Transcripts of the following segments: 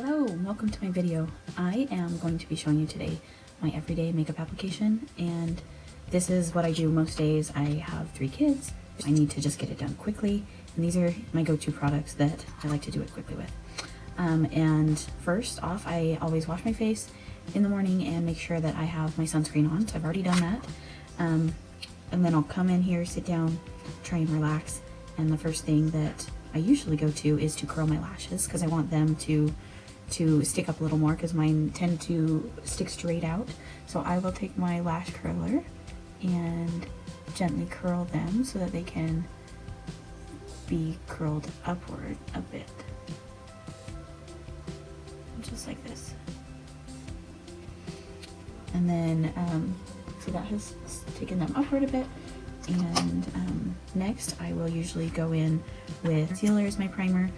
Hello, welcome to my video. I am going to be showing you today my everyday makeup application, and this is what I do most days. I have 3 kids. I need to just get it done quickly, and these are my go-to products that I like to do it quickly with. And first off, I always wash my face in the morning and make sure that I have my sunscreen on, so I've already done that. And then I'll come in here, sit down, try and relax, and the first thing that I usually go to is to curl my lashes because I want them to stick up a little more because mine tend to stick straight out. So I will take my lash curler and gently curl them so that they can be curled upward a bit. Just like this. And then, so that has taken them upward a bit. And next I will usually go in with concealer as my primer,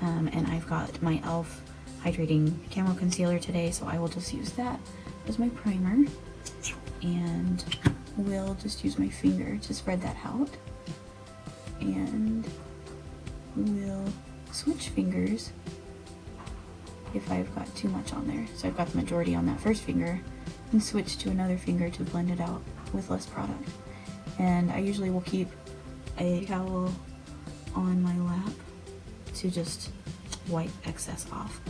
and I've got my e.l.f. hydrating camo concealer today, so I will just use that as my primer, and we'll just use my finger to spread that out, and we'll switch fingers if I've got too much on there. So I've got the majority on that first finger, and switch to another finger to blend it out with less product. And I usually will keep a towel on my lap to just wipe excess off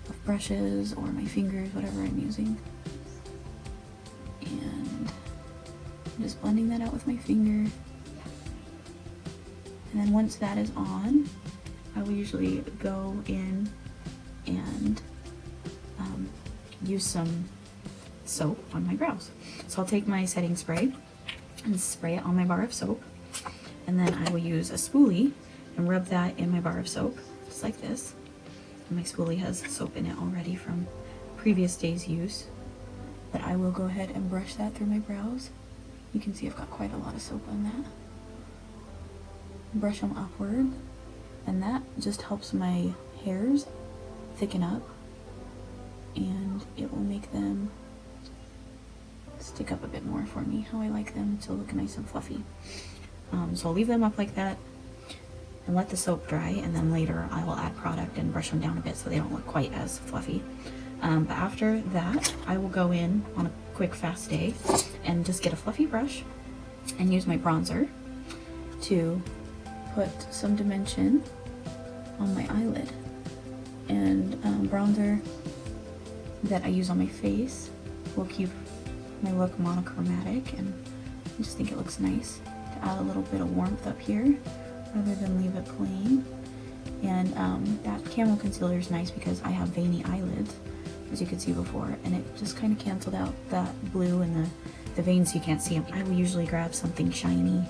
of brushes or my fingers, whatever I'm using. And I'm just blending that out with my finger. And then once that is on, I will usually go in and use some soap on my brows. So I'll take my setting spray and spray it on my bar of soap, and then I will use a spoolie and rub that in my bar of soap, just like this. And my spoolie has soap in it already from previous day's use, but I will go ahead and brush that through my brows. You can see I've got quite a lot of soap on that. Brush them upward, and that just helps my hairs thicken up, and it will make them stick up a bit more for me, how I like them to look nice and fluffy. So I'll leave them up like that and let the soap dry, and then later I will add product and brush them down a bit so they don't look quite as fluffy. But after that, I will go in on a quick fast day and just get a fluffy brush and use my bronzer to put some dimension on my eyelid. And bronzer that I use on my face will keep my look monochromatic, and I just think it looks nice to add a little bit of warmth up here rather than leave it plain. And that camo concealer is nice because I have veiny eyelids, as you could see before, and it just kind of canceled out that blue and the veins so you can't see them. I will usually grab something shiny.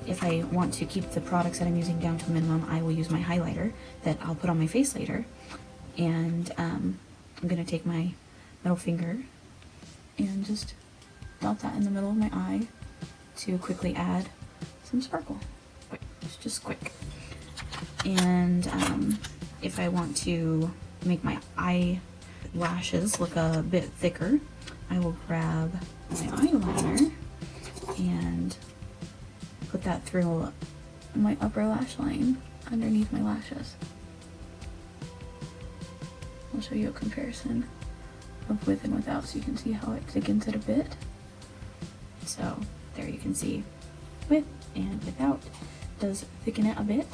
If I want to keep the products that I'm using down to a minimum, I will use my highlighter that I'll put on my face later. And I'm going to take my middle finger and just dot that in the middle of my eye to quickly add some sparkle. Quick, it's just quick. And if I want to make my eyelashes look a bit thicker, I will grab my eyeliner and put that through my upper lash line underneath my lashes. I'll show you a comparison of with and without so you can see how it thickens it a bit. So there you can see with and without does thicken it a bit.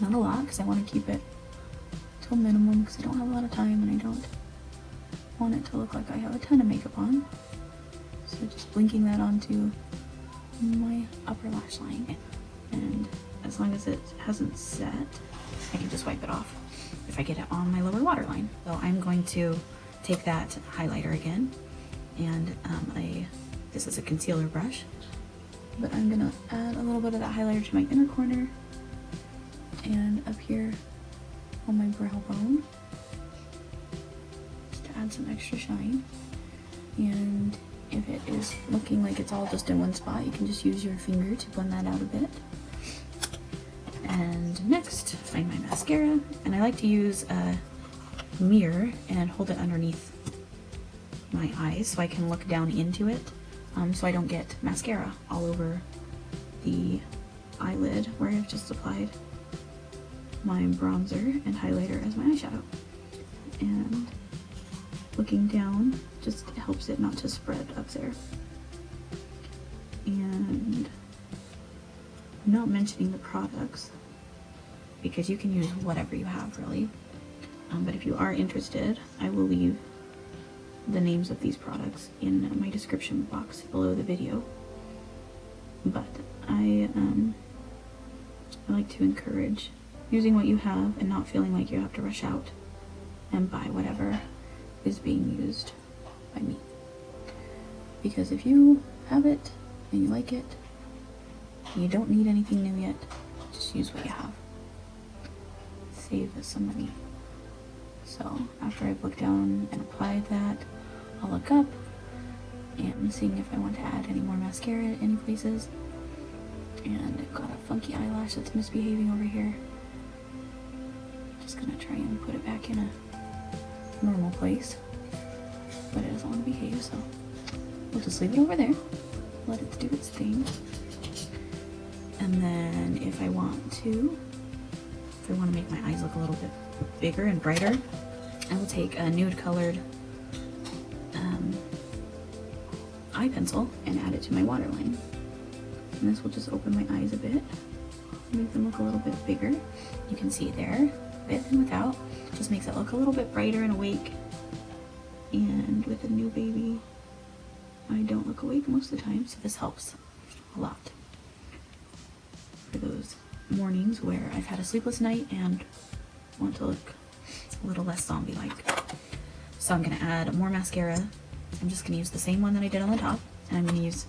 Not a lot because I want to keep it to a minimum because I don't have a lot of time and I don't want it to look like I have a ton of makeup on. So just blinking that onto my upper lash line, and as long as it hasn't set, I can just wipe it off if I get it on my lower waterline. So I'm going to take that highlighter again, and this is a concealer brush, but I'm gonna add a little bit of that highlighter to my inner corner and up here on my brow bone, just to add some extra shine. And if it is looking like it's all just in one spot, you can just use your finger to blend that out a bit. And next, find my mascara, and I like to use a mirror and hold it underneath my eyes so I can look down into it, so I don't get mascara all over the eyelid where I've just applied my bronzer and highlighter as my eyeshadow. and looking down just helps it not to spread up there. And I'm not mentioning the products because you can use whatever you have really. But if you are interested, I will leave the names of these products in my description box below the video. But I like to encourage using what you have and not feeling like you have to rush out and buy whatever is being used by me. Because if you have it and you like it and you don't need anything new yet, just use what you have. Save us some money. So after I've looked down and applied that, I'll look up and seeing if I want to add any more mascara at any places. And I've got a funky eyelash that's misbehaving over here. Just gonna try and put it back in a normal place, but it doesn't want to behave, so we'll just leave it over there, let it do its thing. And then if I want to make my eyes look a little bit bigger and brighter, I will take a nude colored eye pencil and add it to my waterline. And this will just open my eyes a bit, make them look a little bit bigger. You can see there, with and without, just makes it look a little bit brighter and awake. And with a new baby, I don't look awake most of the time, so this helps a lot for those mornings where I've had a sleepless night and want to look a little less zombie-like. So I'm gonna add more mascara. I'm just gonna use the same one that I did on the top, and I'm gonna use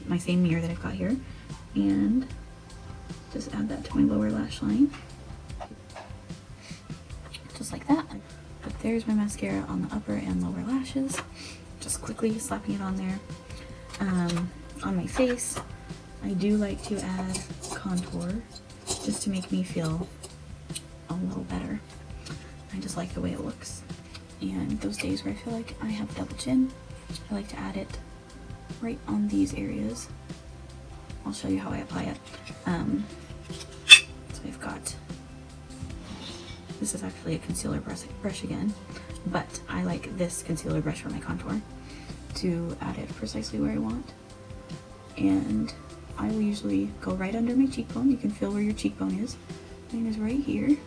my same mirror that I've got here, and just add that to my lower lash line, just like that. But there's my mascara on the upper and lower lashes. Just quickly slapping it on there. On my face, I do like to add contour just to make me feel a little better. I just like the way it looks. And those days where I feel like I have a double chin, I like to add it right on these areas. I'll show you how I apply it. So I've got, this is actually a concealer brush again, but I like this concealer brush for my contour to add it precisely where I want. And I will usually go right under my cheekbone. You can feel where your cheekbone is. Mine is right here.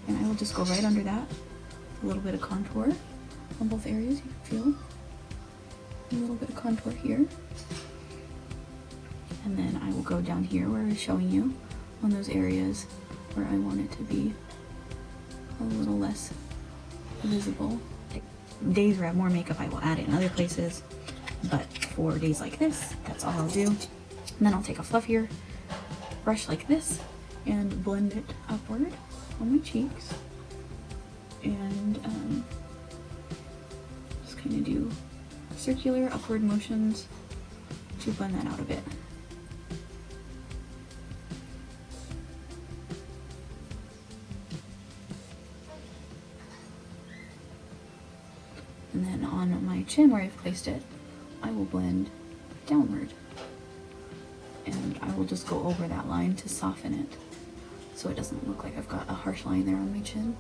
And I will just go right under that. A little bit of contour on both areas. You can feel a little bit of contour here. And then I will go down here where I was showing you on those areas where I want it to be a little less visible. Days where I have more makeup, I will add it in other places. But for days like this, that's all I'll do. And then I'll take a fluffier brush like this and blend it upward on my cheeks. And just kind of do circular upward motions to blend that out a bit. And then on my chin where I've placed it, I will blend downward. And I will just go over that line to soften it so it doesn't look like I've got a harsh line there on my chin.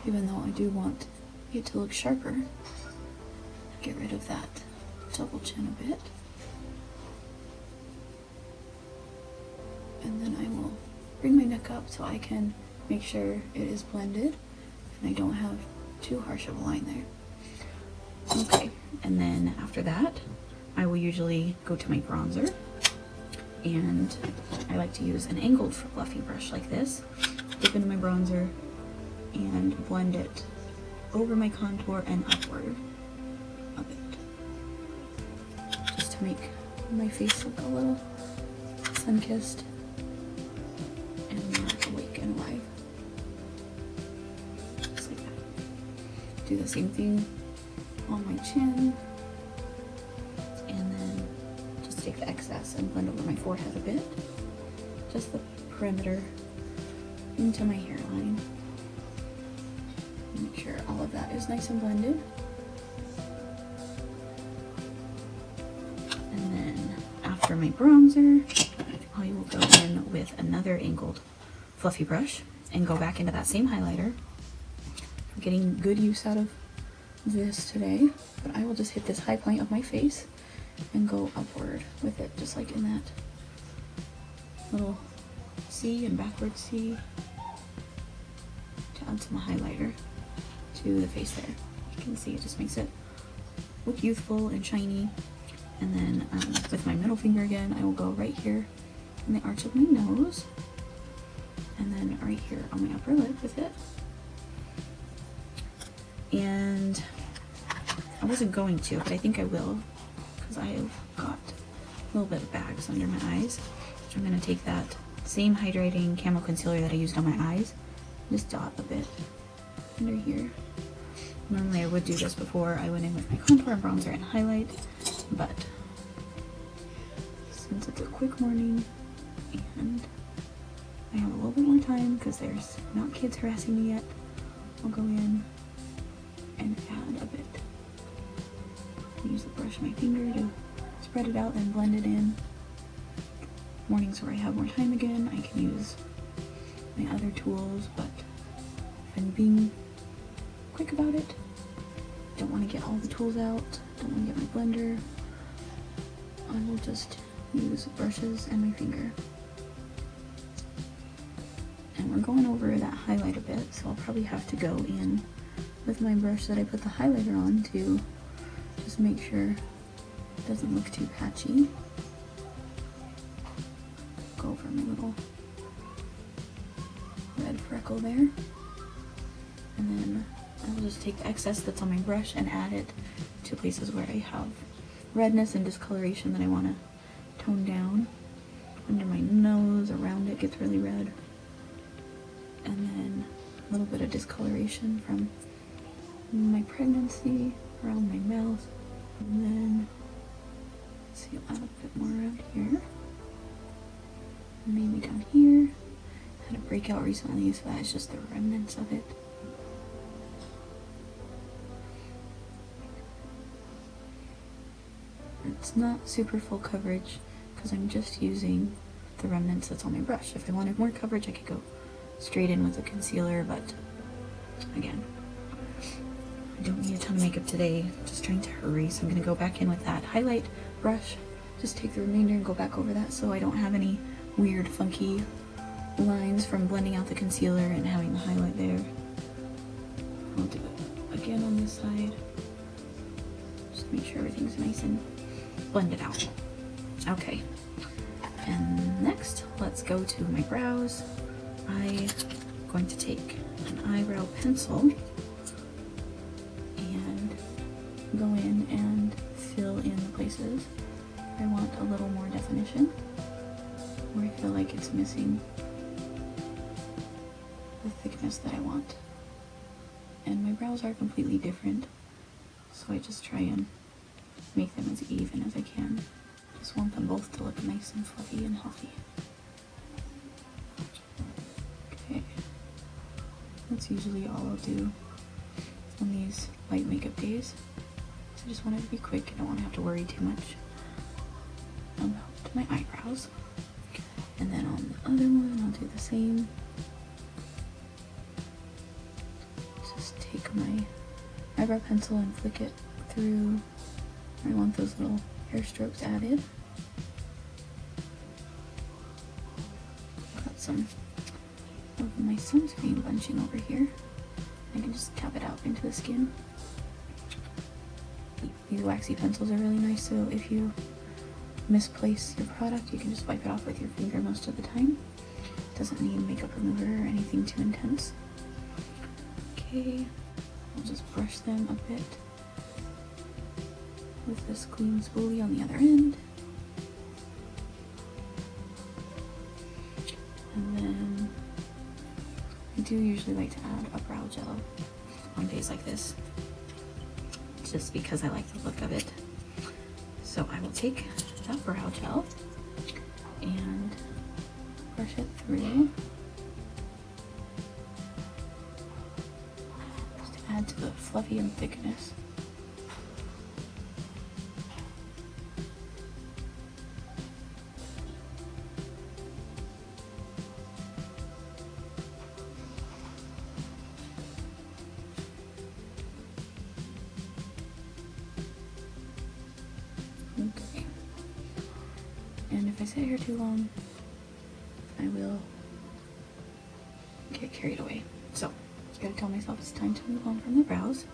Even though I do want it to look sharper, get rid of that double chin a bit. And then I will bring my neck up so I can make sure it is blended and I don't have too harsh of a line there. Okay, and then after that, I will usually go to my bronzer, and I like to use an angled fluffy brush like this, dip into my bronzer, and blend it over my contour and upward a bit, just to make my face look a little sun-kissed and more awake and alive. Just like that. Do the same thing on my chin, and then just take the excess and blend over my forehead a bit, just the perimeter into my hairline. Make sure all of that is nice and blended. And then after my bronzer, I will go in with another angled fluffy brush and go back into that same highlighter getting good use out of this today. But I will just hit this high point of my face and go upward with it, just like in that little C and backward C, to add some highlighter to the face there. You can see it just makes it look youthful and shiny. And then with my middle finger again, I will go right here in the arch of my nose, and then right here on my upper lip with it. And I wasn't going to, but I think I will, because I've got a little bit of bags under my eyes. I'm going to take that same hydrating camo concealer that I used on my eyes, just dot a bit under here. Normally I would do this before I went in with my contour and bronzer and highlight, but since it's a quick morning and I have a little bit more time because there's not kids harassing me yet, I'll go in and add a bit. Use the brush of my finger to spread it out and blend it in. Mornings where I have more time again, I can use my other tools, but if I'm being quick about it, don't want to get all the tools out, don't want to get my blender, I will just use brushes and my finger. And we're going over that highlight a bit, so I'll probably have to go in with my brush that I put the highlighter on to just make sure it doesn't look too patchy. Go over my little red freckle there, and then I will just take the excess that's on my brush and add it to places where I have redness and discoloration that I want to tone down. Under my nose, around it gets really red, and then a little bit of discoloration from my pregnancy around my mouth, and then let's see, I'll add a bit more around here. Maybe down here. I had a breakout recently, so that's just the remnants of it. It's not super full coverage because I'm just using the remnants that's on my brush. If I wanted more coverage, I could go straight in with a concealer, but again, I don't need a ton of makeup today. Just trying to hurry, so I'm going to go back in with that highlight brush. Just take the remainder and go back over that so I don't have any weird funky lines from blending out the concealer and having the highlight there. I'll do it again on this side. Just make sure everything's nice and blended out. Okay, and next let's go to my brows. I'm going to take an eyebrow pencil and go in and fill in the places I want a little more definition, where I feel like it's missing the thickness that I want. And my brows are completely different, so I just try and make them as even as I can. Just want them both to look nice and fluffy and healthy. Okay, that's usually all I'll do on these light makeup days. So I just want it to be quick. I don't want to have to worry too much about my eyebrows. And then on the other one, I'll do the same. Just take my eyebrow pencil and flick it through. I want those little hair strokes added. Got some of my sunscreen bunching over here. I can just tap it out into the skin. These waxy pencils are really nice, so if you misplace your product, you can just wipe it off with your finger most of the time. It doesn't need makeup remover or anything too intense. Okay, I'll just brush them a bit with this clean spoolie on the other end. And then I do usually like to add a brow gel on days like this, just because I like the look of it. So I will take that brow gel and brush it through, just to add to the fluffy and thickness. I sit here too long, I will get carried away. So, I gotta tell myself it's time to move on from the brows.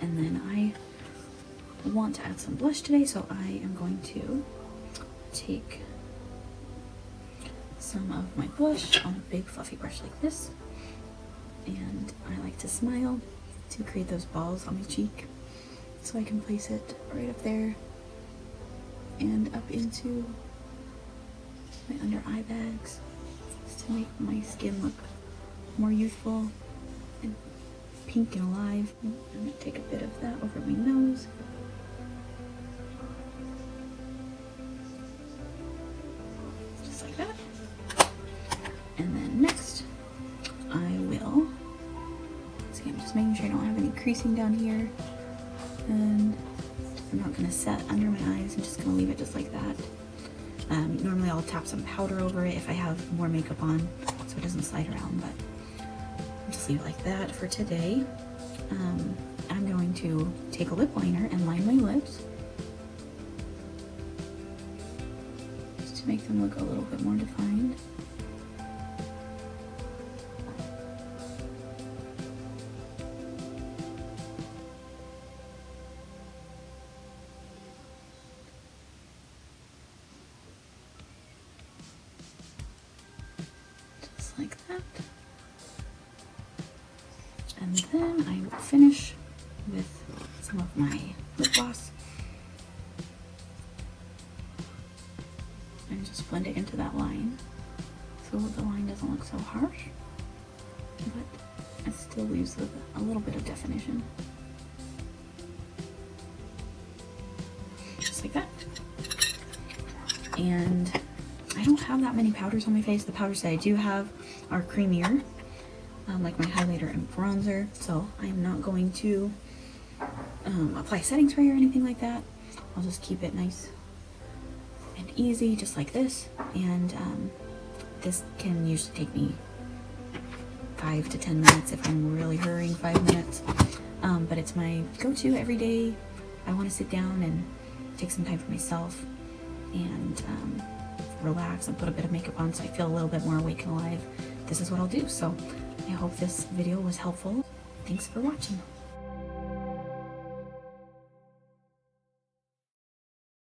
And then I want to add some blush today, so I am going to take some of my blush on a big fluffy brush like this. And I like to smile to create those balls on my cheek, so I can place it right up there and up into my under eye bags, just to make my skin look more youthful and pink and alive. I'm gonna take a bit of that over my nose. Just like that. And then next, I will, see, I'm just making sure I don't have any creasing down here. And I'm not gonna set under my eyes, I'm just gonna leave it just like that. Normally I'll tap some powder over it if I have more makeup on, so it doesn't slide around, but I'll just leave it like that for today. I'm going to take a lip liner and line my lips, just to make them look a little bit more defined. Like that. And then I will finish with some of my lip gloss and just blend it into that line so the line doesn't look so harsh, but it still leaves a little bit of definition. Just like that. And I don't have that many powders on my face. The powders that I do have are creamier, like my highlighter and bronzer, so I'm not going to apply setting spray or anything like that. I'll just keep it nice and easy, just like this. And this can usually take me 5 to 10 minutes if I'm really hurrying, 5 minutes. But it's my go-to every day. I want to sit down and take some time for myself and relax and put a bit of makeup on so I feel a little bit more awake and alive. This is what I'll do. So I hope this video was helpful. Thanks for watching.